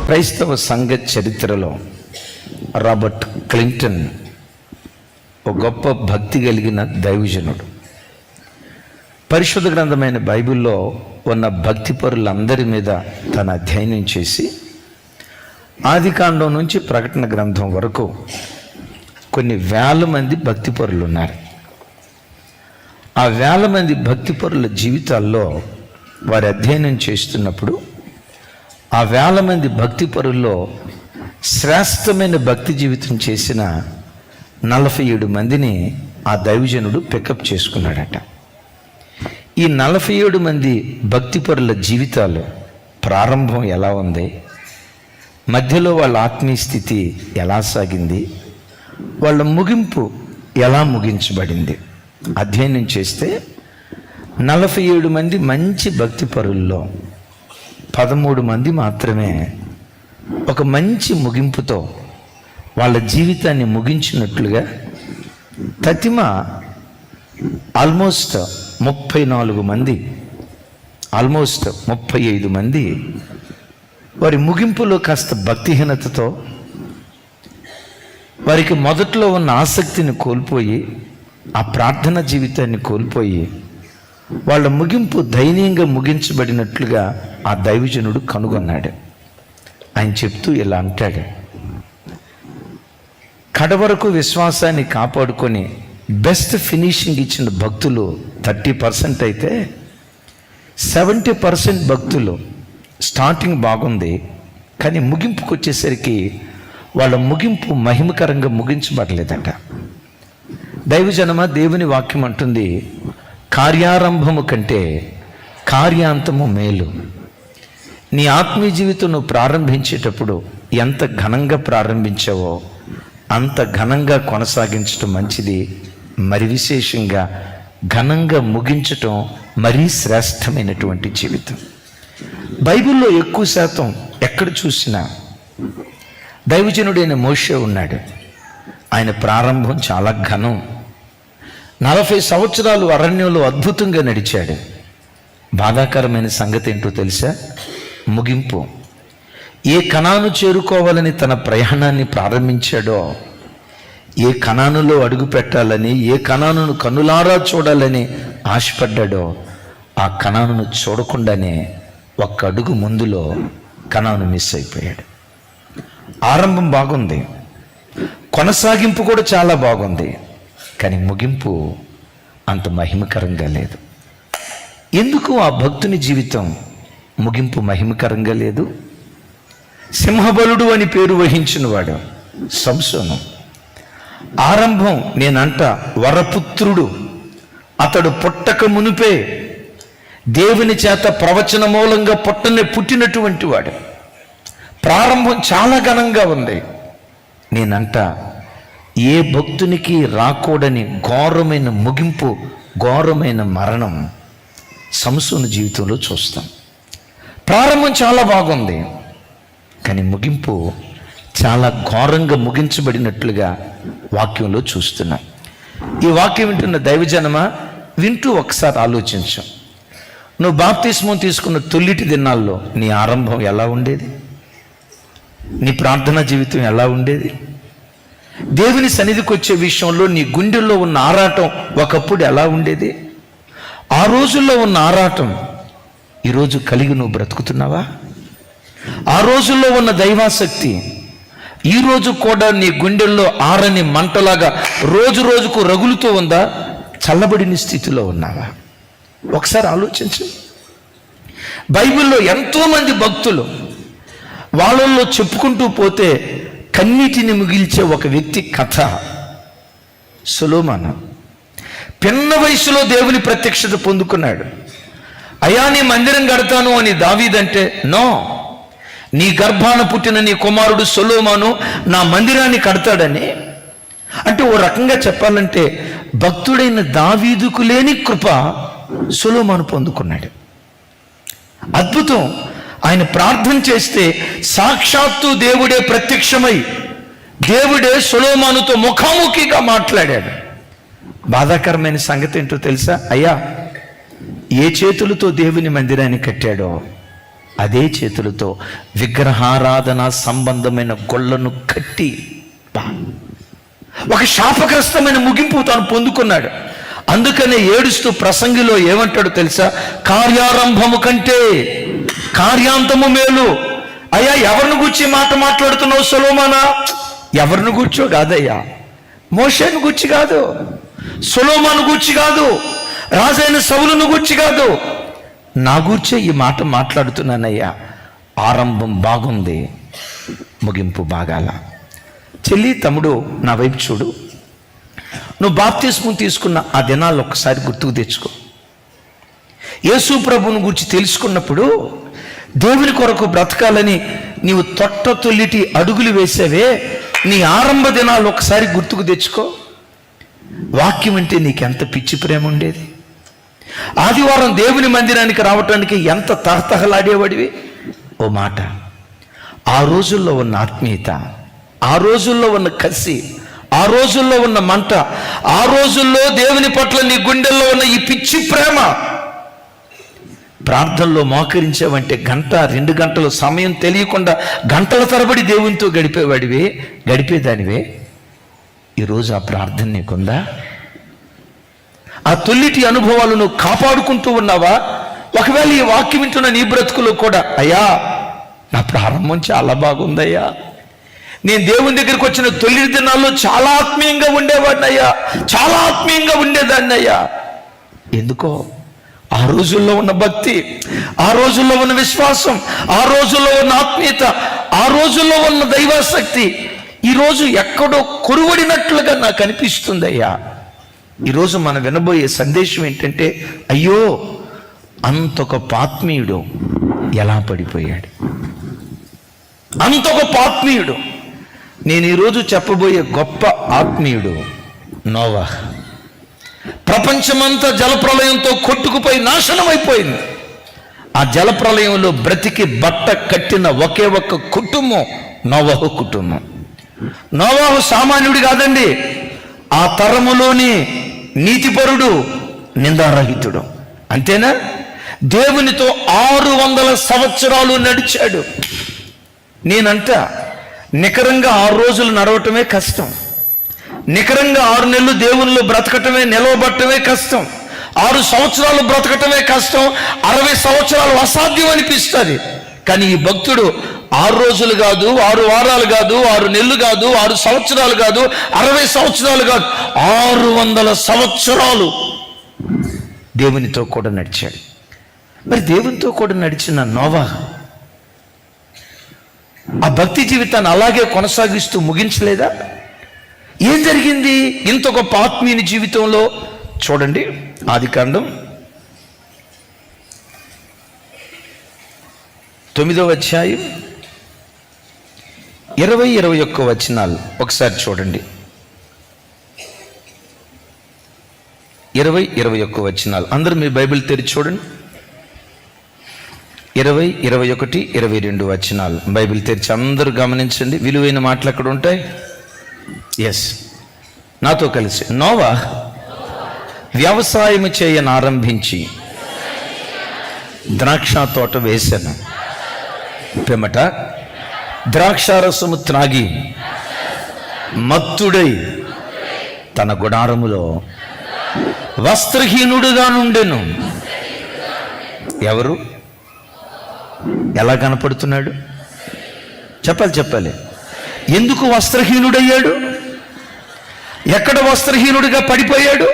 క్రైస్తవ సంఘ చరిత్రలో రాబర్ట్ క్లింటన్ ఒక గొప్ప భక్తి కలిగిన దైవజనుడు. పరిశుద్ధ గ్రంథమైన బైబిల్లో ఉన్న భక్తి పరులందరి మీద తన అధ్యయనం చేసి ఆదికాండం నుంచి ప్రకటన గ్రంథం వరకు కొన్ని వేల మంది భక్తి పరులు ఉన్నారు. ఆ వేల మంది భక్తి పరుల జీవితాల్లో వారి అధ్యయనం చేస్తున్నప్పుడు ఆ వేల మంది భక్తి పరుల్లో శ్రేష్టమైన భక్తి జీవితం చేసిన 47 మందిని ఆ దైవజనుడు పికప్ చేసుకున్నాడట. ఈ 47 మంది భక్తి పరుల జీవితాలు ప్రారంభం ఎలా ఉంది, మధ్యలో వాళ్ళ ఆత్మీయ స్థితి ఎలా సాగింది, వాళ్ళ ముగింపు ఎలా ముగించబడింది అధ్యయనం చేస్తే 47 మంది మంచి భక్తి పరుల్లో 13 మంది మాత్రమే ఒక మంచి ముగింపుతో వాళ్ళ జీవితాన్ని ముగించినట్లుగా తతిమ ఆల్మోస్ట్ 34 మంది, ఆల్మోస్ట్ 35 మంది వారి ముగింపులో కాస్త భక్తిహీనతతో వారికి మొదట్లో ఉన్న ఆసక్తిని కోల్పోయి ఆ ప్రార్థన జీవితాన్ని కోల్పోయి వాళ్ళ ముగింపు దయనీయంగా ముగించబడినట్లుగా ఆ దైవజనుడు కనుగొన్నాడు. ఆయన చెప్తూ ఇలా అంటాడు, కడవరకు విశ్వాసాన్ని కాపాడుకొని బెస్ట్ ఫినిషింగ్ ఇచ్చిన భక్తులు 30% అయితే 70% భక్తులు స్టార్టింగ్ బాగుంది, కానీ ముగింపుకు వచ్చేసరికి వాళ్ళ ముగింపు మహిమకరంగా ముగించబడలేదట. దైవజనమ, దేవుని వాక్యం అంటుంది, కార్యారంభము కంటే కార్యాంతము మేలు. నీ ఆత్మీయ జీవితం నువ్వు ప్రారంభించేటప్పుడు ఎంత ఘనంగా ప్రారంభించావో అంత ఘనంగా కొనసాగించటం మంచిది. మరి విశేషంగా ఘనంగా ముగించటం మరీ శ్రేష్టమైనటువంటి జీవితం. బైబిల్లో ఎక్కువ శాతం ఎక్కడ చూసినా దైవజనుడైన మోషే ఉన్నాడు. ఆయన ప్రారంభం చాలా ఘనం. 40 సంవత్సరాలు అరణ్యంలో అద్భుతంగా నడిచాడు. బాధాకరమైన సంగతి ఏంటో తెలుసా? ముగింపు. ఏ కనాను చేరుకోవాలని తన ప్రయాణాన్ని ప్రారంభించాడో, ఏ కనానులో అడుగు పెట్టాలని, ఏ కనానును కనులారా చూడాలని ఆశపడ్డాడో, ఆ కనానును చూడకుండానే ఒక్క అడుగు ముందులో కనాను మిస్ అయిపోయాడు. ఆరంభం బాగుంది, కొనసాగింపు కూడా చాలా బాగుంది, కానీ ముగింపు అంత మహిమకరంగా లేదు. ఎందుకు ఆ భక్తుని జీవితం ముగింపు మహిమకరంగా లేదు? సింహబలుడు అని పేరు వహించిన వాడు సంసోను. ఆరంభం నేనంట వరపుత్రుడు. అతడు పుట్టక మునిపే దేవుని చేత ప్రవచన మూలంగా పుట్టినటువంటి వాడు. ప్రారంభం చాలా ఘనంగా ఉంది. నేనంట ఏ భక్తునికి రాకూడని ఘోరమైన ముగింపు, ఘోరమైన మరణం సంసోను జీవితంలో చూస్తాం. ప్రారంభం చాలా బాగుంది, కానీ ముగింపు చాలా ఘోరంగా ముగించబడినట్లుగా వాక్యంలో చూస్తున్నాం. ఈ వాక్యం వింటున్న దైవజనమా, వింటూ ఒకసారి ఆలోచించు. నువ్వు బాప్తిస్మం తీసుకున్న తొలిటి దినాల్లో నీ ఆరంభం ఎలా ఉండేది? నీ ప్రార్థనా జీవితం ఎలా ఉండేది? దేవుని సన్నిధికి వచ్చే విషయంలో నీ గుండెల్లో ఉన్న ఆరాటం ఒకప్పుడు ఎలా ఉండేది? ఆ రోజుల్లో ఉన్న ఆరాటం ఈరోజు కలిగి నువ్వు బ్రతుకుతున్నావా? ఆ రోజుల్లో ఉన్న దైవాసక్తి ఈరోజు కూడా నీ గుండెల్లో ఆరని మంటలాగా రోజు రోజుకు రగులుతూ ఉందా? చల్లబడిన స్థితిలో ఉన్నావా? ఒకసారి ఆలోచించు. బైబిల్లో ఎంతోమంది భక్తులు, వాళ్ళల్లో చెప్పుకుంటూ పోతే కన్నీటిని మిగిల్చే ఒక వ్యక్తి కథ సొలొమోను. పిన్న వయసులో దేవుని ప్రత్యక్షత పొందుకున్నాడు. అయ్యా, నీ మందిరం కడతాను అని దావీదంటే, నో, నీ గర్భాన పుట్టిన నీ కుమారుడు సొలొమోను నా మందిరాన్ని కడతాడని. అంటే ఓ రకంగా చెప్పాలంటే భక్తుడైన దావీదుకు లేని కృప సొలొమోను పొందుకున్నాడు. అద్భుతం. ఆయన ప్రార్థన చేస్తే సాక్షాత్తు దేవుడే ప్రత్యక్షమై దేవుడే సొలొమోనుతో ముఖాముఖిగా మాట్లాడాడు. బాధాకరమైన సంగతి ఏంటో తెలుసా? అయ్యా, ఏ చేతులతో దేవుని మందిరాన్ని కట్టాడో అదే చేతులతో విగ్రహారాధన సంబంధమైన గొళ్ళను కట్టి ఒక శాపగ్రస్తమైన ముగింపు తాను పొందుకున్నాడు. అందుకనే ఏడుస్తూ ప్రసంగిలో ఏమంటాడు తెలుసా? కార్యారంభము కంటే కార్యాంతము మేలు. అయ్యా, ఎవరిని గూర్చి మాట మాట్లాడుతున్నావు సొలొమోనా? ఎవరిని గూర్చో కాదయ్యా, మోషేను గూర్చి కాదు, సొలొమోను గూర్చి కాదు, రాజైన సౌలును గూర్చి కాదు, నా గూర్చే ఈ మాట మాట్లాడుతున్నానయ్యా. ఆరంభం బాగుంది, ముగింపు బాగాల. చెల్లి, తమ్ముడు, నా వైపు చూడు. నువ్వు బాప్తిస్మం తీసుకున్న ఆ దినాలు ఒక్కసారి గుర్తుకు తెచ్చుకో. యేసు ప్రభువుని గురించి తెలుసుకున్నప్పుడు దేవుని కొరకు బ్రతకాలని నీవు తొట్టతొల్లిటి అడుగులు వేసావే, నీ ఆరంభ దినాలు ఒకసారి గుర్తుకు తెచ్చుకో. వాక్యం అంటే నీకెంత పిచ్చి ప్రేమ ఉండేది. ఆదివారం దేవుని మందిరానికి రావటానికి ఎంత తహతహలాడేవాడివి. ఓ మాట, ఆ రోజుల్లో ఉన్న ఆత్మీయత, ఆ రోజుల్లో ఉన్న కసి, ఆ రోజుల్లో ఉన్న మంట, ఆ రోజుల్లో దేవుని పట్ల నీ గుండెల్లో ఉన్న ఈ పిచ్చి ప్రేమ, ప్రార్థనలో మోకరించావంటే 1-2 గంటలు సమయం తెలియకుండా గంటల తరబడి దేవునితో గడిపేదానివే. ఈరోజు ఆ ప్రార్థన నీకుందా? ఆ తొల్లిటి అనుభవాలు నువ్వు కాపాడుకుంటూ ఉన్నావా? ఒకవేళ ఈ వాక్యం వింటున్న నీ బ్రతుకులో కూడా, అయ్యా నా ప్రారంభం చాలా బాగుందయ్యా, నేను దేవుని దగ్గరికి వచ్చిన తొలి దినాల్లో చాలా ఆత్మీయంగా ఉండేవాడిని అయ్యా, చాలా ఆత్మీయంగా ఉండేదాన్ని అయ్యా. ఎందుకో ఆ రోజుల్లో ఉన్న భక్తి, ఆ రోజుల్లో ఉన్న విశ్వాసం, ఆ రోజుల్లో ఉన్న ఆత్మీయత, ఆ రోజుల్లో ఉన్న దైవాసక్తి ఈరోజు ఎక్కడో కొరువడినట్లుగా నాకు అనిపిస్తుంది అయ్యా. ఈరోజు మనం వినబోయే సందేశం ఏంటంటే, అయ్యో అంతొక ఆత్మీయుడు ఎలా పడిపోయాడు, అంతొక ఆత్మీయుడు. నేను ఈరోజు చెప్పబోయే గొప్ప ఆత్మీయుడు నోవహ్. ప్రపంచమంతా జలప్రలయంతో కొట్టుకుపోయి నాశనం అయిపోయింది. ఆ జలప్రలయంలో బ్రతికి బట్ట కట్టిన ఒకే ఒక్క కుటుంబం నోవహు కుటుంబం. నోవహు సామాన్యుడు కాదండి, ఆ తరములోని నీతిపరుడు, నిందారహితుడు. అంతేనా? దేవునితో 600 సంవత్సరాలు నడిచాడు. నేనంట నికరంగా 6 రోజులు నడవటమే కష్టం, నికరంగా 6 నెలలు దేవునిలో బ్రతకటమే, నిలవబట్టమే కష్టం, 6 సంవత్సరాలు బ్రతకటమే కష్టం, 60 సంవత్సరాలు అసాధ్యం అనిపిస్తుంది. కానీ ఈ భక్తుడు 6 రోజులు కాదు, 6 వారాలు కాదు, 6 నెలలు కాదు, 6 సంవత్సరాలు కాదు, 60 సంవత్సరాలు కాదు, 600 సంవత్సరాలు దేవునితో కూడా నడిచాడు. మరి దేవునితో కూడా నడిచిన నోవహ్ ఆ భక్తి జీవితాన్ని అలాగే కొనసాగిస్తూ ముగించలేదా? ఏం జరిగింది ఇంత గొప్ప ఆత్మీయుని జీవితంలో? చూడండి, ఆదికాండం 9వ అధ్యాయం 20-21 వచనాలు ఒకసారి చూడండి. 20-21 వచనాలు అందరూ మీ బైబిల్ తెరిచి చూడండి. 20, 21, 22 వచనాలు బైబిల్ తెరిచి అందరూ గమనించండి. విలువైన మాటలు అక్కడ ఉంటాయి. ఎస్, నాతో కలిసి. నోవహ్ వ్యవసాయం చేయనారంభించి ద్రాక్ష తోట వేశాను, పిమ్మట ద్రాక్షారసము త్రాగి మత్తుడై తన గుడారములో వస్త్రహీనుడుగా నుండెను. ఎవరు? ఎలా కనపడుతున్నాడు? చెప్పాలి. ఎందుకు వస్త్రహీనుడయ్యాడు? ఎక్కడ వస్త్రహీనుడిగా పడిపోయాడు?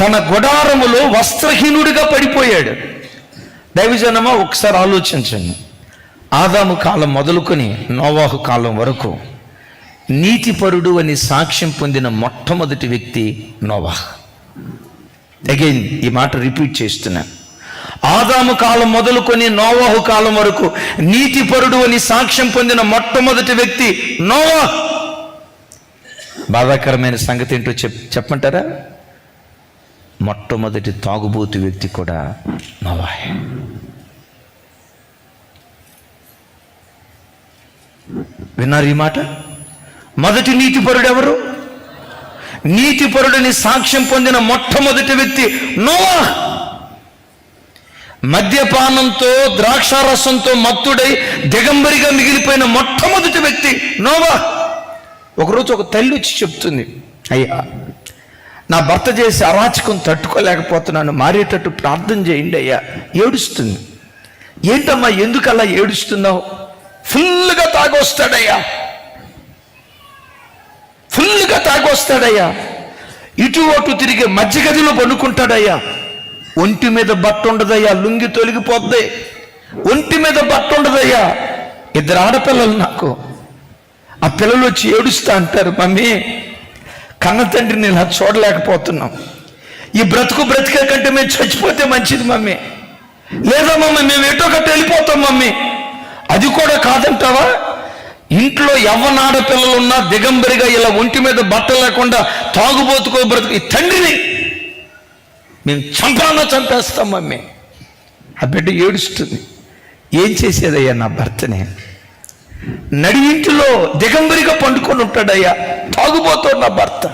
తన గుడారములో వస్త్రహీనుడిగా పడిపోయాడు. దైవజనమా, ఒకసారి ఆలోచించండి. ఆదాము కాలం మొదలుకొని నోవాహు కాలం వరకు నీతిపరుడు అని సాక్ష్యం పొందిన మొట్టమొదటి వ్యక్తి నోవాహ్. అగైన్ ఈ మాట రిపీట్ చేస్తున్నా. ఆదాము కాలం మొదలుకొని నోవాహు కాలం వరకు నీతిపరుడు అని సాక్ష్యం పొందిన మొట్టమొదటి వ్యక్తి నోవాహ్. బాధాకరమైన సంగతి ఏంటో చెప్పమంటారా? మొట్టమొదటి తాగుబోతు వ్యక్తి కూడా నోవాహే. విన్నారు ఈ మాట? మొదటి నీతిపరుడు ఎవరు? నీతిపరుడని సాక్ష్యం పొందిన మొట్టమొదటి వ్యక్తి నోవాహ్. మద్యపానంతో ద్రాక్షారసంతో మత్తుడై దిగంబరిగా మిగిలిపోయిన మొట్టమొదటి వ్యక్తి నోవా. ఒకరోజు ఒక తల్లి వచ్చి చెప్తుంది, అయ్యా నా భర్త చేసి అరాచకం తట్టుకోలేకపోతున్నాను, మారేటట్టు ప్రార్థన చేయండి అయ్యా. ఏడుస్తుంది. ఏంటమ్మా ఎందుకలా ఏడుస్తున్నావు? ఫుల్గా తాగొస్తాడయ్యా, ఫుల్గా తాగొస్తాడయ్యా, ఇటు అటు తిరిగి మధ్యగదిలో పడుకుంటాడయ్యా, ఒంటి మీద బట్ట ఉండదయ్యా, లుంగి తొలగిపోద్ది, ఒంటి మీద బట్ట ఉండదయ్యా. 2 ఆడపిల్లలు నాకు. ఆ పిల్లలు వచ్చి ఏడుస్తా అంటారు, మమ్మీ కన్న తండ్రిని ఇలా చూడలేకపోతున్నాం, ఈ బ్రతికే కంటే మేము చచ్చిపోతే మంచిది మమ్మీ, లేదా మమ్మీ మేము ఎటో కట్ట వెళ్ళిపోతాం మమ్మీ. అది కూడా కాదంటావా? ఇంట్లో యవ్వన ఆడపిల్లలు ఉన్నా దిగంబరిగా ఇలా ఒంటి మీద బట్ట లేకుండా తాగుబోతుకో బ్రతుకు ఈ తండ్రిని మేము చంపేస్తాం మమ్మీ. ఆ బిడ్డ ఏడుస్తుంది. ఏం చేసేదయ్యా నా భర్తని? నడి ఇంటిలో దిగంబరిగా పండుకొని ఉంటాడయ్యా, తాగుబోతాడు నా భర్త.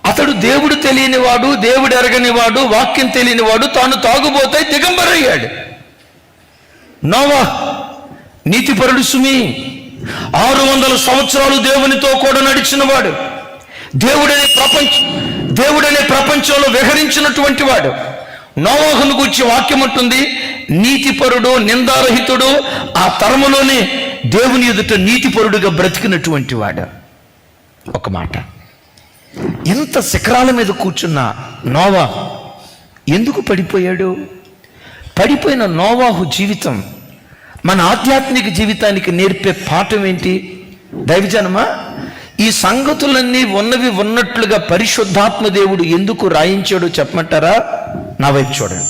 అతడు దేవుడు తెలియనివాడు, దేవుడు ఎరగనివాడు, వాక్యం తెలియనివాడు, తాను తాగుబోతే దిగంబరయ్యాడు. నోవా నీతిపరుడు సుమి, 600 సంవత్సరాలు దేవునితో కూడా నడిచినవాడు, దేవుడనే ప్రపంచంలో విహరించినటువంటి వాడు. నోవాహును గురించి వాక్యం ఉంటుంది, నీతిపరుడు, నిందారహితుడు, ఆ తరములోనే దేవుని ఎదుట నీతిపరుడుగా బ్రతికినటువంటి వాడు. ఒక మాట, ఎంత శిఖరాల మీద కూర్చున్న నోవా ఎందుకు పడిపోయాడు? పడిపోయిన నోవాహు జీవితం మన ఆధ్యాత్మిక జీవితానికి నేర్పే పాఠం ఏంటి? దైవజనమా, ఈ సంగతులన్నీ ఉన్నవి ఉన్నట్లుగా పరిశుద్ధాత్మ దేవుడు ఎందుకు రాయించాడో చెప్పమంటారా? నా వైపు చూడండి.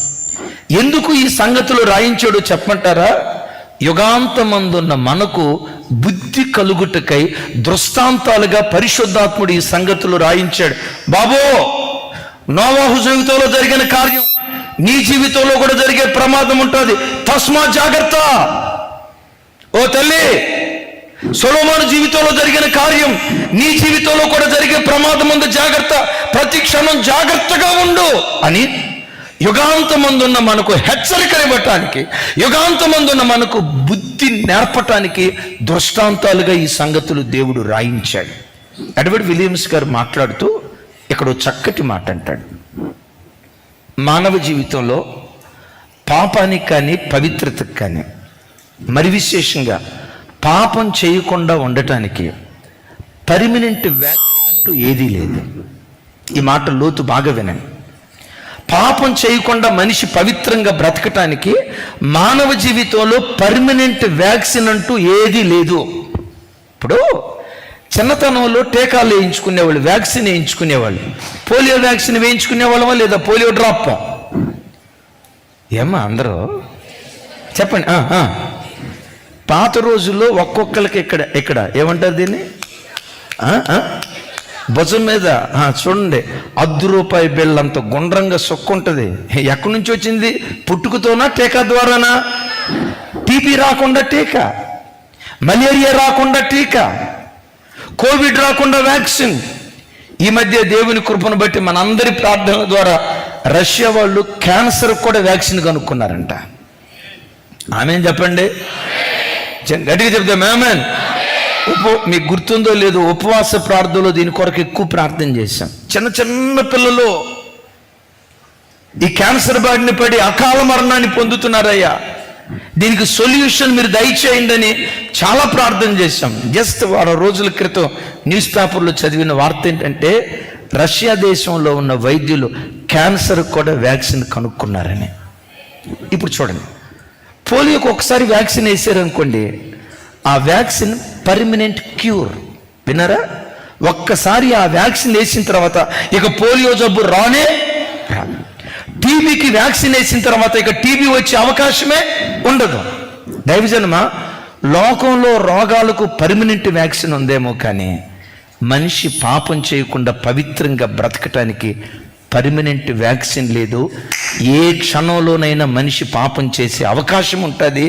ఎందుకు ఈ సంగతులు రాయించాడో చెప్పమంటారా? యుగాంతమందున్న మనకు బుద్ధి కలుగుటకై దృష్టాంతాలుగా పరిశుద్ధాత్ముడు ఈ సంగతులు రాయించాడు. బాబో, నోవాహు జీవితంలో జరిగిన కార్యం నీ జీవితంలో కూడా జరిగే ప్రమాదం ఉంటుంది, తస్మా జాగ్రత్త. ఓ తల్లి, సొలొమోను జీవితంలో జరిగిన కార్యం నీ జీవితంలో కూడా జరిగే ప్రమాదం ఉంది, జాగ్రత్త, ప్రతి క్షణం జాగ్రత్తగా ఉండు అని యుగాంతమందున్న మనకు హెచ్చరికనివ్వటానికి, యుగాంతమందున్న మనకు బుద్ధి నేర్పటానికి దృష్టాంతాలుగా ఈ సంగతులు దేవుడు రాయించాడు. ఎడ్వర్డ్ విలియమ్స్ గారు మాట్లాడుతూ ఇక్కడ చక్కటి మాట అంటాడు, మానవ జీవితంలో పాపానికి కానీ పవిత్రతకు కానీ, మరి విశేషంగా పాపం చేయకుండా ఉండటానికి పర్మనెంట్ వ్యాక్సిన్ అంటూ ఏదీ లేదు. ఈ మాట లోతు బాగా వినండి. పాపం చేయకుండా మనిషి పవిత్రంగా బ్రతకటానికి మానవ జీవితంలో పర్మనెంట్ వ్యాక్సిన్ అంటూ ఏదీ లేదు. ఇప్పుడు చిన్నతనంలో టీకాలు వేయించుకునేవాళ్ళు, వ్యాక్సిన్ వేయించుకునేవాళ్ళు. పోలియో వ్యాక్సిన్ వేయించుకునేవాళ్ళమా లేదా పోలియో డ్రాప్? ఏమ్మా అందరూ చెప్పండి. పాత రోజుల్లో ఒక్కొక్కరికి ఇక్కడ ఏమంటారు దీన్ని, భుజం మీద చూడండి ₹10 బిళ్ళ అంత గుండ్రంగా సొక్కు ఉంటుంది. ఎక్కడి నుంచి వచ్చింది? పుట్టుకతోనా టీకా ద్వారానా? టీబీ రాకుండా టీకా, మలేరియా రాకుండా టీకా, కోవిడ్ రాకుండా వ్యాక్సిన్. ఈ మధ్య దేవుని కృపను బట్టి మనందరి ప్రార్థన ద్వారా రష్యా వాళ్ళు క్యాన్సర్ కూడా వ్యాక్సిన్ కనుక్కున్నారంట. ఆమేన్ చెప్పండి, గట్టిగా చెప్తాం ఆమేన్. మీకు గుర్తుందో లేదో, ఉపవాస ప్రార్థనలో దీని కొరకు ఎక్కువ ప్రార్థన చేశాం. చిన్న పిల్లలు ఈ క్యాన్సర్ బారిన పడి అకాల మరణాన్ని పొందుతున్నారయ్యా, దీనికి సొల్యూషన్ మీరు దయచేయండి అని చాలా ప్రార్థన చేశాం. జస్ట్ 6 రోజుల క్రితం న్యూస్ పేపర్లో చదివిన వార్త ఏంటంటే, రష్యా దేశంలో ఉన్న వైద్యులు క్యాన్సర్ కూడా వ్యాక్సిన్ కనుక్కున్నారని. ఇప్పుడు చూడండి, పోలియోకి ఒకసారి వ్యాక్సిన్ వేసారనుకోండి, ఆ వ్యాక్సిన్ పర్మనెంట్ క్యూర్. విన్నారా? ఒక్కసారి ఆ వ్యాక్సిన్ వేసిన తర్వాత ఇక పోలియో జబ్బు రానే రాదు. టీబీకి వ్యాక్సిన్ వేసిన తర్వాత ఇక టీబీ వచ్చే అవకాశమే ఉండదు. దైవజనమా, లోకంలో రోగాలకు పర్మనెంట్ వ్యాక్సిన్ ఉందేమో కానీ మనిషి పాపం చేయకుండా పవిత్రంగా బ్రతకటానికి పర్మనెంట్ వ్యాక్సిన్ లేదు. ఏ క్షణంలోనైనా మనిషి పాపం చేసే అవకాశం ఉంటుంది.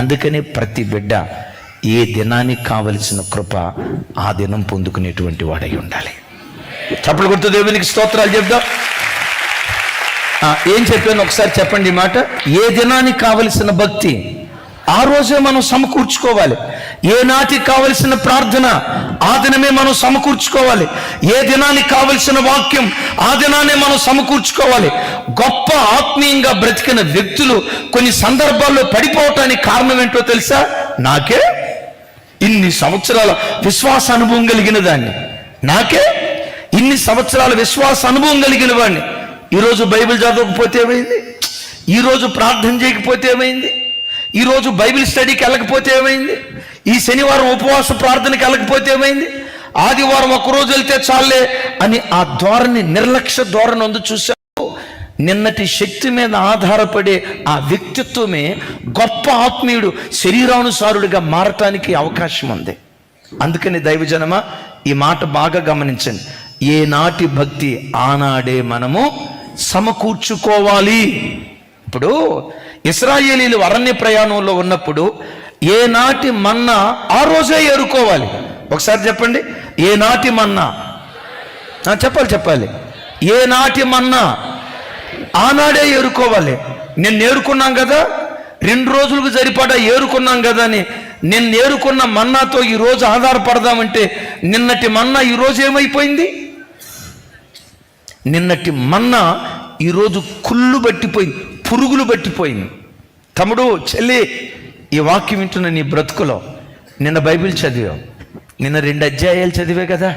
అందుకనే ప్రతి బిడ్డ ఏ దినానికి కావలసిన కృప ఆ దినం పొందుకునేటువంటి వాడై ఉండాలి. చప్పట్లు కొడుతూ దేవునికి స్తోత్రాలు చెప్దాం. ఏం చెప్పాను ఒకసారి చెప్పండి ఈ మాట. ఏ దినానికి కావలసిన భక్తి ఆ రోజే మనం సమకూర్చుకోవాలి. ఏ నాటికి కావలసిన ప్రార్థన ఆ దినమే మనం సమకూర్చుకోవాలి. ఏ దినానికి కావలసిన వాక్యం ఆ దినాన్ని మనం సమకూర్చుకోవాలి. గొప్ప ఆత్మీయంగా బ్రతికిన వ్యక్తులు కొన్ని సందర్భాల్లో పడిపోవటానికి కారణం ఏంటో తెలుసా? నాకే ఇన్ని సంవత్సరాల విశ్వాస అనుభవం కలిగిన దాన్ని, నాకే ఇన్ని సంవత్సరాల విశ్వాస అనుభవం కలిగిన వాడిని ఈరోజు బైబిల్ చదవకపోతే ఏమైంది? ఈరోజు ప్రార్థన చేయకపోతే ఏమైంది? ఈరోజు బైబిల్ స్టడీకి వెళ్ళకపోతే ఏమైంది? ఈ శనివారం ఉపవాస ప్రార్థనకి వెళ్ళకపోతే ఏమైంది? ఆదివారం ఒక్కరోజు వెళ్తే చాలే అని ఆ ధోరణి, నిర్లక్ష్య ధోరణి ఉంది చూసావు. నిన్నటి శక్తి మీద ఆధారపడే ఆ వ్యక్తిత్వమే గొప్ప ఆత్మీయుడు శరీరానుసారుడిగా మారటానికి అవకాశం ఉంది. అందుకని దైవజనమా ఈ మాట బాగా గమనించండి. ఏనాటి భక్తి ఆనాడే మనము సమకూర్చుకోవాలి. ఇప్పుడు ఇశ్రాయేలీలు అరణ్య ప్రయాణంలో ఉన్నప్పుడు ఏనాటి మన్నా ఆ రోజే ఏరుకోవాలి. ఒకసారి చెప్పండి, ఏనాటి మన్నా? చెప్పాలి. ఏనాటి మన్నా ఆనాడే ఏరుకోవాలి. నేను ఏరుకున్నాం కదా, 2 రోజులకు సరిపడా ఏరుకున్నాం కదా అని నేను ఏరుకున్న మన్నాతో ఈరోజు ఆధారపడదామంటే నిన్నటి మన్నా ఈరోజు ఏమైపోయింది? నిన్నటి మన్నా ఈరోజు కుళ్ళు పట్టిపోయింది, పురుగులు పట్టిపోయింది. తమ్ముడు, చెల్లి, ఈ వాక్యం వింటున్న నీ బ్రతుకులో నిన్న బైబిల్ చదివావు, నిన్న 2 అధ్యాయాలు చదివే కదా,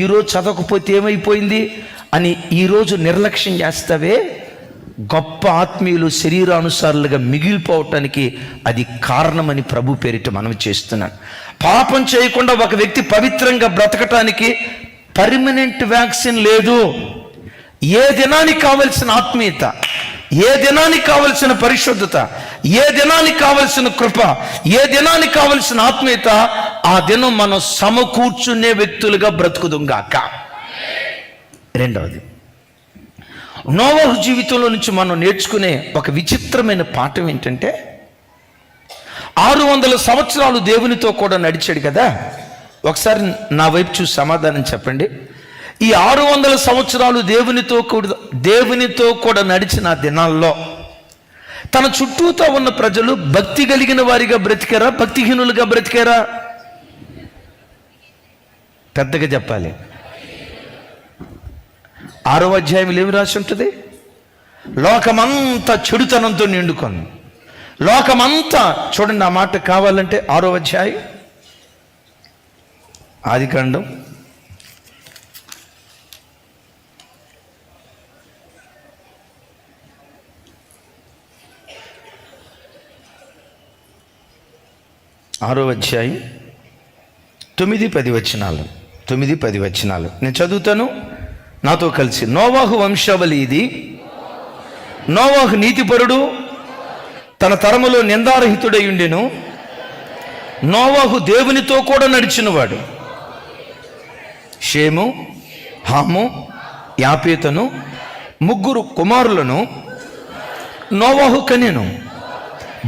ఈరోజు చదవకపోతే ఏమైపోయింది అని ఈరోజు నిర్లక్ష్యం చేస్తావే. గొప్ప ఆత్మీయులు శరీరానుసారులుగా మిగిలిపోవటానికి అది కారణమని ప్రభు పేరిట మనం చేస్తున్నాను. పాపం చేయకుండా ఒక వ్యక్తి పవిత్రంగా బ్రతకటానికి పర్మనెంట్ వ్యాక్సిన్ లేదు. ఏ దినానికి కావలసిన ఆత్మీయత, ఏ దినానికి కావలసిన పరిశుద్ధత, ఏ దినానికి కావలసిన కృప, ఏ దినానికి కావలసిన ఆత్మీయత ఆ దినం మనం సమకూర్చునే వ్యక్తులుగా బ్రతుకుదుంగాక. రెండవది, నోవహు జీవితంలో నుంచి మనం నేర్చుకునే ఒక విచిత్రమైన పాఠం ఏంటంటే 600 సంవత్సరాలు దేవునితో కూడా నడిచాడు కదా. ఒకసారి నా వైపు చూసి సమాధానం చెప్పండి. ఈ 600 సంవత్సరాలు దేవునితో కూడా నడిచిన దినాల్లో తన చుట్టూతో ఉన్న ప్రజలు భక్తి కలిగిన వారిగా బ్రతికారా, భక్తిహీనులుగా బ్రతికారా? పెద్దగా చెప్పాలి. 6వ అధ్యాయంలో ఏమి రాసి ఉంటుంది? లోకమంతా చెడుతనంతో నిండుకొని, లోకమంతా, చూడండి ఆ మాట కావాలంటే 6వ అధ్యాయం ఆదికాండం 6వ అధ్యాయం 9-10 వచనాలు. 9-10 వచనాలు నేను చదువుతాను, నాతో కలిసి. నోవాహు వంశావళి ఇది. నోవాహు నీతిపరుడు, తన తరములో నిందారహితుడై ఉండెను. నోవాహు దేవునితో కూడా నడిచినవాడు. షేము, హాము, యాపేతను 3 కుమారులను నోవాహు కనెను.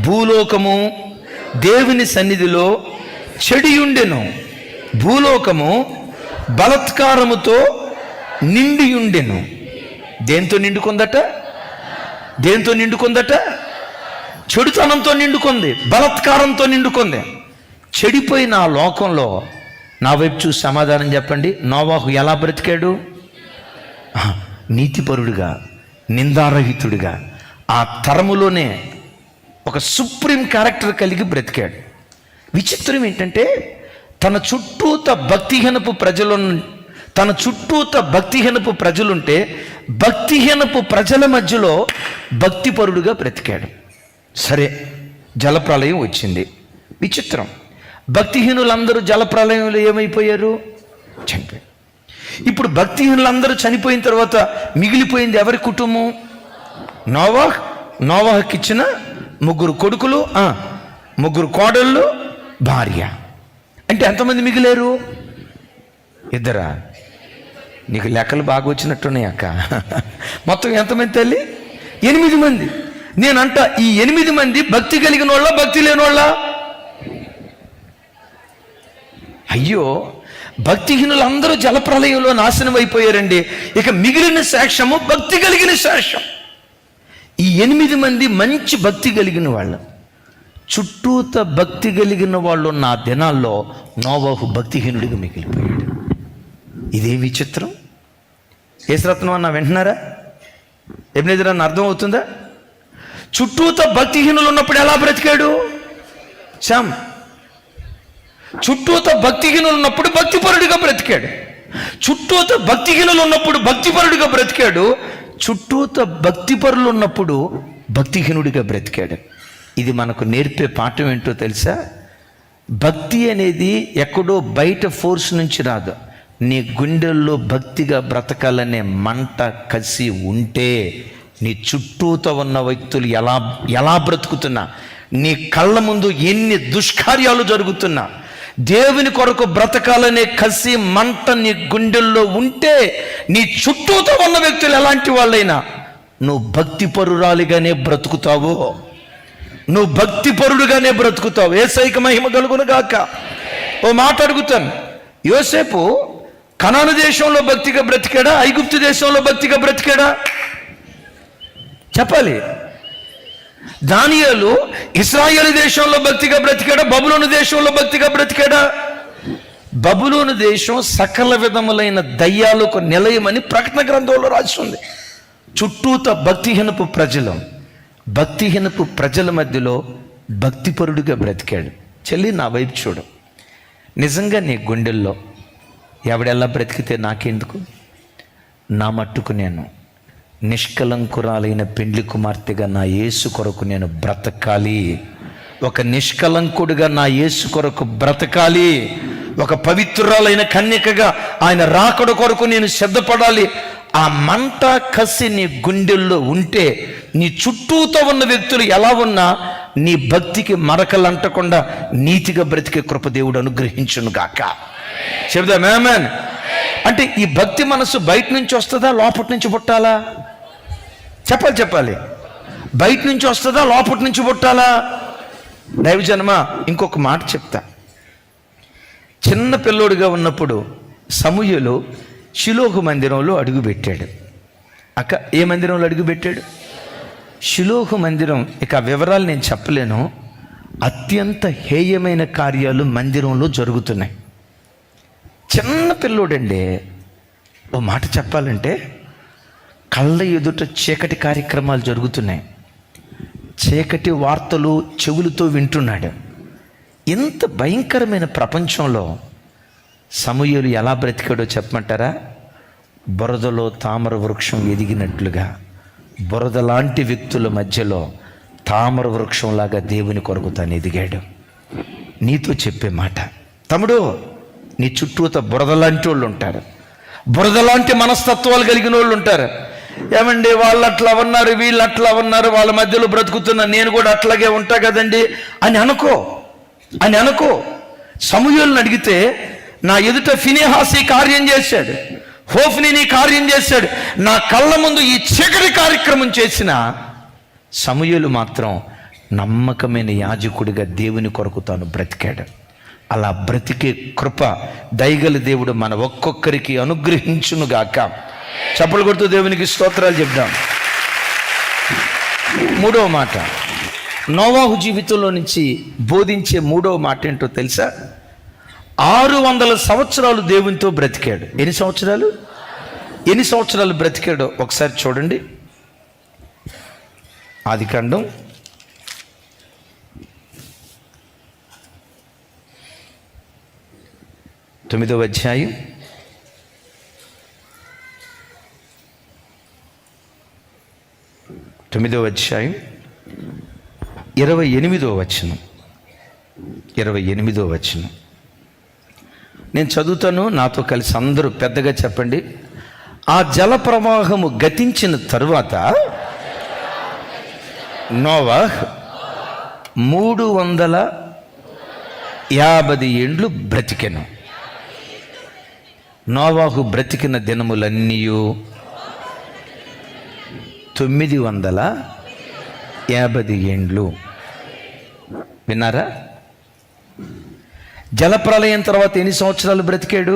భూలోకము దేవుని సన్నిధిలో చెడియుండెను. భూలోకము బలత్కారముతో నిండియుండెను. దేంతో నిండుకుందట? దేంతో నిండుకుందట? చెడుతనంతో నిండుకుంది, బలత్కారంతో నిండుకుంది. చెడిపోయిన ఆ లోకంలో నా వైపు చూసి సమాధానం చెప్పండి. నోవాహు ఎలా బ్రతికాడు? నీతిపరుడుగా, నిందారహితుడిగా, ఆ తరములోనే ఒక సుప్రీం క్యారెక్టర్ కలిగి బ్రతికాడు. విచిత్రం ఏంటంటే తన చుట్టూత భక్తిహీనపు ప్రజలుంటే భక్తిహీనపు ప్రజల మధ్యలో భక్తిపరుడుగా బ్రతికాడు. సరే, జలప్రలయం వచ్చింది. విచిత్రం, భక్తిహీనులందరూ జలప్రలయంలో ఏమైపోయారు? చనిపోయారు. ఇప్పుడు భక్తిహీనులందరూ చనిపోయిన తర్వాత మిగిలిపోయింది ఎవరి కుటుంబం? నోవాహుకి ఇచ్చిన 3 కొడుకులు, 3 కోడళ్ళు, భార్య. అంటే ఎంతమంది మిగిలారు? 2. నీకు లెక్కలు బాగా వచ్చినట్టున్నాయి అక్క. మొత్తం ఎంతమంది తల్లి? 8 మంది. నేనంట ఈ 8 మంది భక్తి కలిగిన వాళ్ళ, భక్తి లేని వాళ్ళ? అయ్యో, భక్తిహీనులందరూ జలప్రలయంలో నాశనం అయిపోయారండి. ఇక మిగిలిన శేషము భక్తి కలిగిన శేషం. ఈ 8 మంది మంచి భక్తి కలిగిన వాళ్ళు, చుట్టూత భక్తి కలిగిన వాళ్ళు ఉన్న ఆ దినాల్లో నోవాహు భక్తిహీనుడిగా మిగిలిపోయాడు. ఇదే విచిత్రం. ఏసురత్నం అన్న వింటున్నారా? ఎబ్నేజర్ అన్న అర్థం అవుతుందా? చుట్టూత భక్తిహీనులు ఉన్నప్పుడు ఎలా బ్రతికాడు శ్యామ్? చుట్టూత భక్తిహీనులు ఉన్నప్పుడు భక్తిపరుడిగా బ్రతికాడు. చుట్టూత భక్తిహీనులు ఉన్నప్పుడు భక్తిపరుడిగా బ్రతికాడు. చుట్టూత భక్తిపరులు ఉన్నప్పుడు భక్తిహీనుడిగా బ్రతికాడు. ఇది మనకు నేర్పే పాఠం ఏంటో తెలుసా? భక్తి అనేది ఎక్కడో బయట ఫోర్స్ నుంచి రాదు. నీ గుండెల్లో భక్తిగా బ్రతకాలనే మంట కసి ఉంటే నీ చుట్టూతో ఉన్న వ్యక్తులు ఎలా బ్రతుకుతున్నా, నీ కళ్ళ ముందు ఎన్ని దుష్కార్యాలు జరుగుతున్నా, దేవుని కొరకు బ్రతకాలనే కసి మంట నీ గుండెల్లో ఉంటే నీ చుట్టూతో ఉన్న వ్యక్తులు ఎలాంటి వాళ్ళైనా నువ్వు భక్తిపరురాలిగానే బ్రతుకుతావు. నువ్వు భక్తిపరుడుగానే బ్రతుకుతావు. యేసయ్యకి మహిమ కలుగును గాక. ఓ మాట అడుగుతాను, యోసేపు కనాను దేశంలో భక్తిగా బ్రతికాడా, ఐగుప్తు దేశంలో భక్తిగా బ్రతికాడా? చెప్పాలి. దానియేలు ఇశ్రాయేలు దేశంలో భక్తిగా బ్రతికాడా, బబులోను దేశంలో భక్తిగా బ్రతికాడా? బబులోను దేశం సకల విధములైన దయ్యాలకు నిలయమని ప్రకటన గ్రంథంలో రాస్తుంది. చుట్టూత భక్తిహీనపు ప్రజల మధ్యలో భక్తిపరుడిగా బ్రతికాడు. చెల్లి, నా వైపు చూడు. నిజంగా నీ గుండెల్లో ఎవడెలా బ్రతికితే నాకెందుకు? నా మట్టుకు నేను నిష్కలంకురాలైన పెండ్లి కుమార్తెగా నా యేసు కొరకు నేను బ్రతకాలి. ఒక నిష్కలంకుడిగా నా యేసు కొరకు బ్రతకాలి. ఒక పవిత్రురాలైన కన్యకగా ఆయన రాకడ కొరకు నేను సిద్ధపడాలి. ఆ మంట కసి నీ గుండెల్లో ఉంటే నీ చుట్టూతో ఉన్న వ్యక్తులు ఎలా ఉన్నా నీ భక్తికి మరకలు అంటకుండా నీతిగా బ్రతికే కృప దేవుడు అనుగ్రహించును గాక. చెబుదాం ఆమేన్. అంటే ఈ భక్తి మనసు బయట నుంచి వస్తుందా, లోపటి నుంచి పుట్టాలా? చెప్పాలి. బయట నుంచి వస్తుందా, లోపటి నుంచి పుట్టాలా? దైవజనమ, ఇంకొక మాట చెప్తా. చిన్న పిల్లోడుగా ఉన్నప్పుడు సమూయేలు షిలోహు మందిరంలో అడుగుపెట్టాడు. ఏ మందిరంలో అడుగుపెట్టాడు? షిలోహు మందిరం. ఇక వివరాలు నేను చెప్పలేను. అత్యంత హేయమైన కార్యాలు మందిరంలో జరుగుతున్నాయి. చిన్న పిల్లోడండి. ఓ మాట చెప్పాలంటే కళ్ళ ఎదుట చీకటి కార్యక్రమాలు జరుగుతున్నాయి. చీకటి వార్తలు చెవులతో వింటున్నాడు. ఇంత భయంకరమైన ప్రపంచంలో సమూయేలు ఎలా బ్రతికాడో చెప్పమంటారా? బురదలో తామర వృక్షం ఎదిగినట్లుగా బురద లాంటి వ్యక్తుల మధ్యలో తామర వృక్షంలాగా దేవుని కొరకు తాను ఎదిగాడు. నీతో చెప్పే మాట, తమ్ముడు, నీ చుట్టూత బురద లాంటి వాళ్ళు ఉంటారు. బురద లాంటి మనస్తత్వాలు కలిగిన వాళ్ళు ఉంటారు. ఏమండి, వాళ్ళు అట్లా ఉన్నారు, వీళ్ళు అట్లా ఉన్నారు, వాళ్ళ మధ్యలో బ్రతుకుతున్నా నేను కూడా అట్లాగే ఉంటా కదండి అని అనుకో. సమూయేలుని అడిగితే, నా ఎదుట ఫినెహాసు ఈ కార్యం చేశాడు, హోఫ్నీ కార్యం చేశాడు, నా కళ్ళ ముందు ఈ చీకటి కార్యక్రమం చేసిన సమూయేలు మాత్రం నమ్మకమైన యాజకుడిగా దేవుని కొరకు తాను బ్రతికాడు. అలా బ్రతికే కృప దయగల దేవుడు మన ఒక్కొక్కరికి అనుగ్రహించునుగాక. చప్పలు కొడుతూ దేవునికి స్తోత్రాలు చెప్దాం. మూడవ మాట, నోవాహు జీవితంలో నుంచి బోధించే మూడవ మాట ఏంటో తెలుసా? 600 సంవత్సరాలు దేవునితో బ్రతికాడు. ఎన్ని సంవత్సరాలు బ్రతికాడో ఒకసారి చూడండి. ఆదికాండం 9వ అధ్యాయం 28వ వచనం. నేను చదువుతాను, నాతో కలిసి అందరూ పెద్దగా చెప్పండి. ఆ జల ప్రవాహము గతించిన తరువాత నోవాహ్ 350 ఏండ్లు బ్రతికెను. నోవాహు బ్రతికిన దినములన్నీ 950 ఏండ్లు. విన్నారా? జలప్రలయం తర్వాత ఎన్ని సంవత్సరాలు బ్రతికాడు?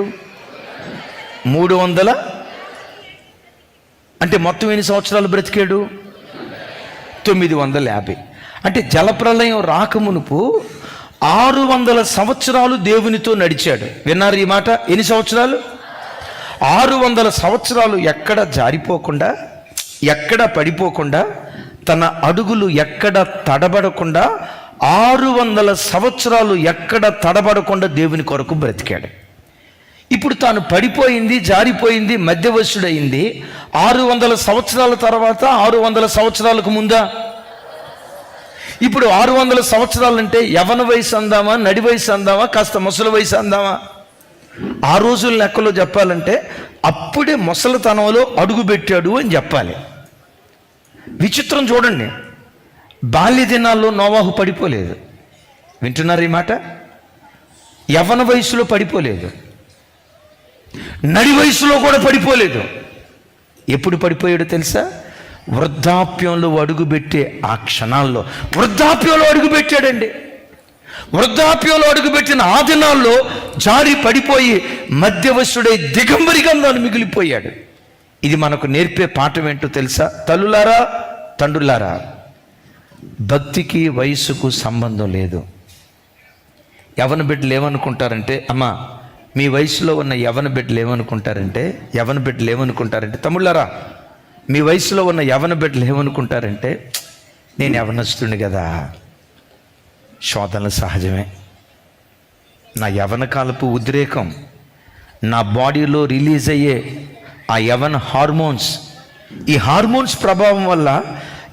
300. అంటే మొత్తం ఎన్ని సంవత్సరాలు బ్రతికాడు? 950. అంటే జలప్రలయం రాకమునుపు 600 సంవత్సరాలు దేవునితో నడిచాడు. విన్నారు ఈ మాట? ఎన్ని సంవత్సరాలు? 600 సంవత్సరాలు ఎక్కడ జారిపోకుండా, ఎక్కడ పడిపోకుండా, తన అడుగులు ఎక్కడ తడబడకుండా 600 సంవత్సరాలు ఎక్కడ తడబడకుండా దేవుని కొరకు బ్రతికాడు. ఇప్పుడు తాను పడిపోయింది, జారిపోయింది, మధ్యవయస్సుడయింది. 600 సంవత్సరాల తర్వాత 600 సంవత్సరాలకు ముందా? ఇప్పుడు 600 సంవత్సరాలు అంటే యవన వయసు అందామా, నడి వయసు అందామా, కాస్త ముసలి వయసు అందామా? ఆ రోజుల లెక్కలో చెప్పాలంటే అప్పుడే ముసలితనంలో అడుగు పెట్టాడు అని చెప్పాలి. విచిత్రం చూడండి, బాల్య దినాల్లో నోవాహు పడిపోలేదు. వింటున్నారు ఈ మాట? యవన వయసులో పడిపోలేదు, నడి వయసులో కూడా పడిపోలేదు. ఎప్పుడు పడిపోయాడో తెలుసా? వృద్ధాప్యంలో అడుగుపెట్టే ఆ క్షణాల్లో వృద్ధాప్యంలో అడుగుపెట్టాడండి. వృద్ధాప్యంలో అడుగుపెట్టిన ఆ దినాల్లో జారి పడిపోయి మధ్యవశుడై దిగంబరిగంధాన్ని మిగిలిపోయాడు. ఇది మనకు నేర్పే పాఠం ఏంటో తెలుసా? తల్లులారా, తండ్రులారా, భక్తికి వయసుకు సంబంధం లేదు. యవన బిడ్డలు ఏమనుకుంటారంటే, అమ్మా మీ వయసులో ఉన్న యవన బిడ్డలు ఏమనుకుంటారంటే, తమ్ముళ్ళారా మీ వయసులో ఉన్న యవన బిడ్డలు ఏమనుకుంటారంటే, నేను యవనస్తుని కదా, శోధనలు సహజమే, నా యవన కాలపు ఉద్రేకం, నా బాడీలో రిలీజ్ అయ్యే ఆ యవన హార్మోన్స్, ఈ హార్మోన్స్ ప్రభావం వల్ల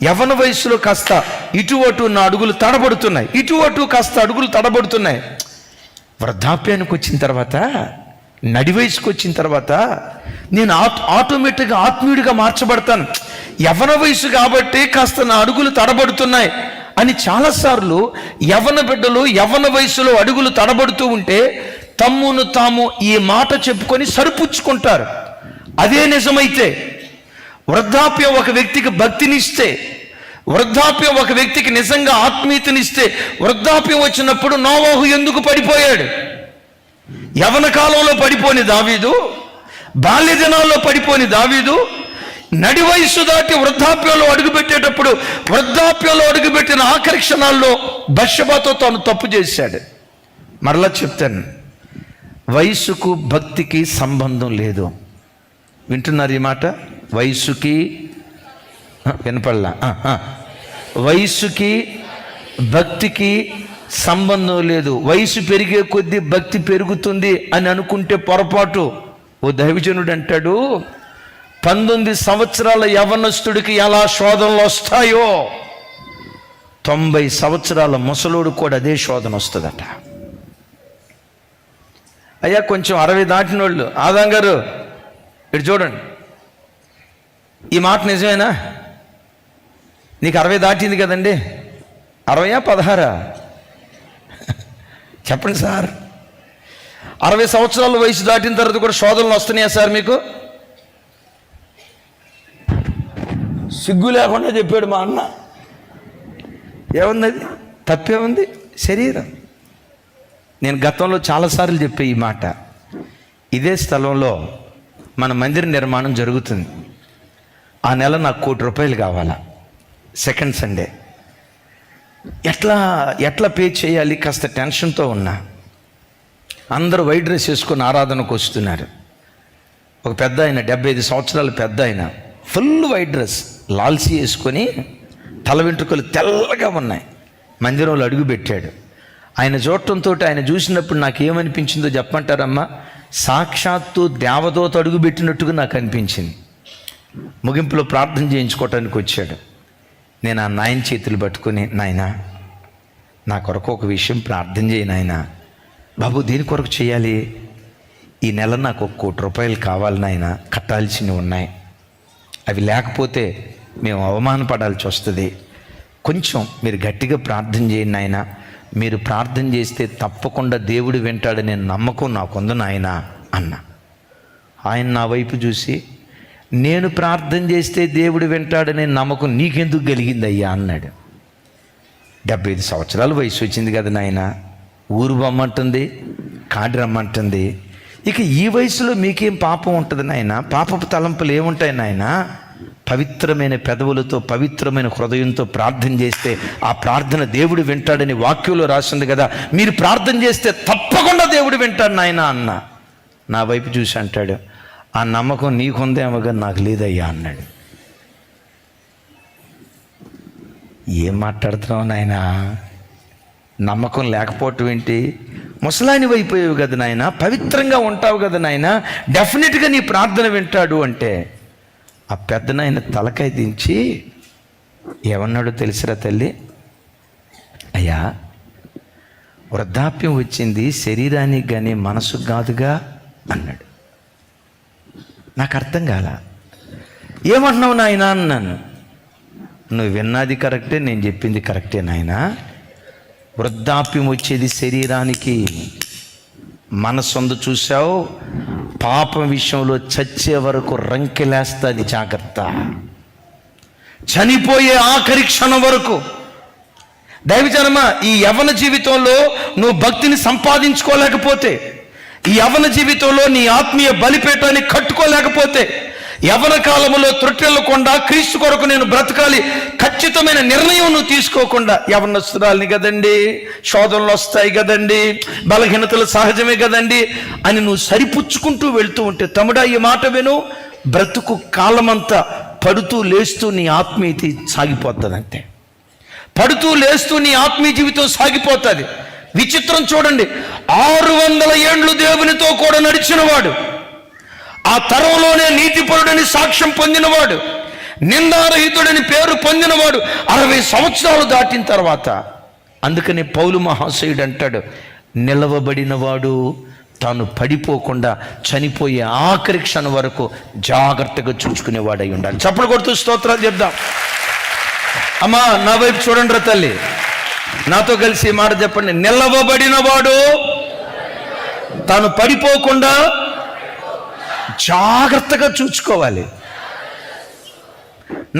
యవన వయసులో కాస్త ఇటు అటు నా అడుగులు తడబడుతున్నాయి, ఇటు అటు కాస్త అడుగులు తడబడుతున్నాయి. వృద్ధాప్యానికి వచ్చిన తర్వాత, నడి వయసుకు వచ్చిన తర్వాత నేను ఆటోమేటిక్గా ఆత్మీయుడిగా మార్చబడతాను. యవన వయసు కాబట్టి కాస్త నా అడుగులు తడబడుతున్నాయి అని చాలాసార్లు యవన బిడ్డలు యవన వయసులో అడుగులు తడబడుతూ ఉంటే తమ్మును తాము ఈ మాట చెప్పుకొని సరిపుచ్చుకుంటారు. అదే నిజమైతే, వృద్ధాప్యం ఒక వ్యక్తికి భక్తినిస్తే, వృద్ధాప్యం ఒక వ్యక్తికి నిజంగా ఆత్మీయతనిస్తే, వృద్ధాప్యం వచ్చినప్పుడు నోవాహు ఎందుకు పడిపోయాడు? యవన కాలంలో పడిపోని దావీదు, బాల్య దినాల్లో పడిపోని దావీదు, నడి వయస్సు దాటి వృద్ధాప్యంలో అడుగుపెట్టేటప్పుడు వృద్ధాప్యంలో అడుగుపెట్టిన ఆఖరి క్షణాల్లో బత్షెబతో తాను తప్పు చేశాడు. మరలా చెప్తాను, వయసుకు భక్తికి సంబంధం లేదు. వింటున్నారు ఈ మాట? వయసుకి వినపడలా? వయసుకి భక్తికి సంబంధం లేదు. వయసు పెరిగే కొద్దీ భక్తి పెరుగుతుంది అని అనుకుంటే పొరపాటు. ఓ దైవజనుడు అంటాడు, 19 సంవత్సరాల యవనస్తుడికి ఎలా శోధనలు వస్తాయో 90 సంవత్సరాల ముసలోడు కూడా అదే శోధన వస్తుందట. అయ్యా కొంచెం 60 దాటిన వాళ్ళు, ఆదాం గారు ఇటు చూడండి, ఈ మాట నిజమేనా? నీకు 60 దాటింది కదండి, 60 16 చెప్పండి సార్. 60 సంవత్సరాల వయసు దాటిన తర్వాత కూడా శోధనలు వస్తున్నాయా సార్ మీకు? సిగ్గు లేకుండా చెప్పాడు మా అన్న. ఏముంది అది? తప్పేముంది? శరీరం. నేను గతంలో చాలాసార్లు చెప్పే ఈ మాట. ఇదే స్థలంలో మన మందిర నిర్మాణం జరుగుతుంది. ఆ నెల నాకు ₹1 కోటి కావాలా, సెకండ్ సండే. ఎట్లా పే చేయాలి? కాస్త టెన్షన్తో ఉన్నా. అందరూ వైట్ డ్రెస్ వేసుకొని ఆరాధనకు వస్తున్నారు. ఒక పెద్ద ఆయన, 75 సంవత్సరాల పెద్ద ఆయన, ఫుల్ వైట్ డ్రెస్, లాల్సీ వేసుకొని తల వెంట్రుకలు తెల్లగా ఉన్నాయి, మందిరంలో అడుగు పెట్టాడు. ఆయన చూడటంతో, ఆయన చూసినప్పుడు నాకు ఏమనిపించిందో చెప్పమంటారమ్మా? సాక్షాత్తు దేవదూత అడుగు పెట్టినట్టుగా నాకు అనిపించింది. ముగింపులో ప్రార్థన చేయించుకోవటానికి వచ్చాడు. నేను ఆ నాయన చేతులు పట్టుకొని, నాయనా నా కొరకు ఒక విషయం ప్రార్థన చేయి నాయనా. బాబు దేని కొరకు చేయాలి? ఈ నెల నాకు ₹1 కోటి కావాలి నాయనా, కట్టాల్సినవి ఉన్నాయి, అవి లేకపోతే మేము అవమానపడాల్సి వస్తుంది. కొంచెం మీరు గట్టిగా ప్రార్థన చేయండి నాయనా. మీరు ప్రార్థన చేస్తే తప్పకుండా దేవుడు వింటాడనే నమ్మకం నాకుంది నాయనా అన్న. ఆయన నా వైపు చూసి, నేను ప్రార్థన చేస్తే దేవుడు వింటాడనే నమ్మకం నీకెందుకు కలిగింది అయ్యా అన్నాడు. 75 సంవత్సరాల వయసు వచ్చింది కదా నాయన, ఊరు రమ్మంటుంది, కాడి రమ్మంటుంది. ఇక ఈ వయసులో మీకేం పాపం ఉంటుంది నాయన? పాపపు తలంపులు ఏముంటాయి నాయన? పవిత్రమైన పెదవులతో పవిత్రమైన హృదయంతో ప్రార్థన చేస్తే ఆ ప్రార్థన దేవుడు వింటాడని వాక్యంలో రాసింది కదా. మీరు ప్రార్థన చేస్తే తప్పకుండా దేవుడు వింటాడు నాయన అన్న. నా వైపు చూసి అంటాడు, ఆ నమ్మకం నీకుందేమో కానీ నాకు లేదయ్యా అన్నాడు. ఏం మాట్లాడుతున్నావు నాయనా, నమ్మకం లేకపోవటం ఏంటి? ముసలాని అయిపోయావు కదా నాయన, పవిత్రంగా ఉంటావు కదా నాయన, డెఫినెట్గా నీ ప్రార్థన వింటాడు అంటే ఆ పెద్ద నాయన తలకాయ దించి ఏమన్నాడో తెలుసురా తల్లి, అయ్యా వృద్ధాప్యం వచ్చింది శరీరానికి కానీ మనసుకు కాదుగా అన్నాడు. నాకు అర్థం కాల. ఏమంటున్నావు నాయన అన్నాను. నువ్వు విన్నది కరెక్టే, నేను చెప్పింది కరెక్టే నాయన. వృద్ధాప్యం వచ్చేది శరీరానికి, మనసొందు చూసావు, పాపం విషయంలో చచ్చే వరకు రంకెలేస్తుంది, జాగ్రత్త. చనిపోయే ఆఖరి క్షణం వరకు. దైవజనమ, ఈ యవ్వన జీవితంలో నువ్వు భక్తిని సంపాదించుకోలేకపోతే, ఈ యవ్వన జీవితంలో నీ ఆత్మీయ బలిపీఠాన్ని కట్టుకోలేకపోతే, యవ్వన కాలంలో త్రొట్టెళ్ళకుండా క్రీస్తు కొరకు నేను బ్రతకాలి ఖచ్చితమైన నిర్ణయం నువ్వు తీసుకోకుండా, యవ్వనస్తురాల్ని కదండి, శోధనలు వస్తాయి కదండి, బలహీనతలు సహజమే కదండి అని నువ్వు సరిపుచ్చుకుంటూ వెళ్తూ ఉంటే, తమ్ముడా ఈ మాట విను, బ్రతుకు కాలమంతా పడుతూ లేస్తూ నీ ఆత్మీయత సాగిపోతుంది. అంతే, పడుతూ లేస్తూ నీ ఆత్మీయ జీవితం సాగిపోతుంది. విచిత్రం చూడండి, 600 ఏండ్లు దేవునితో కూడా నడిచినవాడు, ఆ తరంలోనే నీతిపరుడని సాక్ష్యం పొందినవాడు, నిందారహితుడని పేరు పొందినవాడు 60 సంవత్సరాలు దాటిన తర్వాత, అందుకని పౌలు మహాశయుడు అంటాడు, నిలవబడినవాడు తాను పడిపోకుండా చనిపోయే ఆఖరి క్షణం వరకు జాగ్రత్తగా చూసుకునేవాడై ఉండాలి. చప్పట్లు కొడుతూ స్తోత్రాలు చెప్దాం. అమ్మా నా వైపు చూడండి రా తల్లి, నాతో కలిసి మాట చెప్పండి. నిలవబడినవాడు తాను పడిపోకుండా జాగ్రత్తగా చూసుకోవాలి.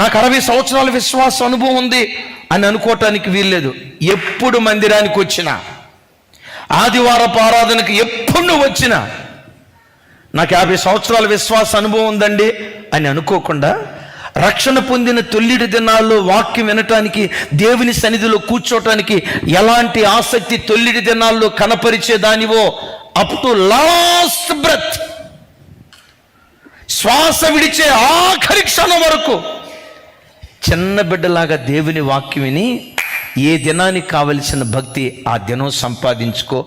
నాకు 60 సంవత్సరాల విశ్వాస అనుభవం ఉంది అని అనుకోవటానికి వీల్లేదు. ఎప్పుడు మందిరానికి వచ్చినా, ఆదివారపు ఆరాధనకి ఎప్పుడు నువ్వు వచ్చినా, నాకు 50 సంవత్సరాల విశ్వాస అనుభవం ఉందండి అని అనుకోకుండా, రక్షణ పొందిన తొల్లిడి దినాల్లో వాక్యం వినటానికి, దేవుని సన్నిధిలో కూర్చోటానికి ఎలాంటి ఆసక్తి తొల్లిడి దినాల్లో కనపరిచేదానివో, అప్ టు లాస్ట్ బ్రెత్, శ్వాస విడిచే ఆఖరి క్షణం వరకు చిన్న బిడ్డలాగా దేవుని వాక్యం విని ఏ దినానికి కావలసిన భక్తి ఆ దినం సంపాదించుకో.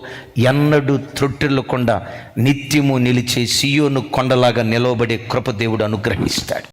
ఎన్నడూ త్రొట్టెళ్ళకుండా నిత్యము నిలిచే సియోను కొండలాగా నిలవబడే కృప దేవుడు అనుగ్రహిస్తాడు.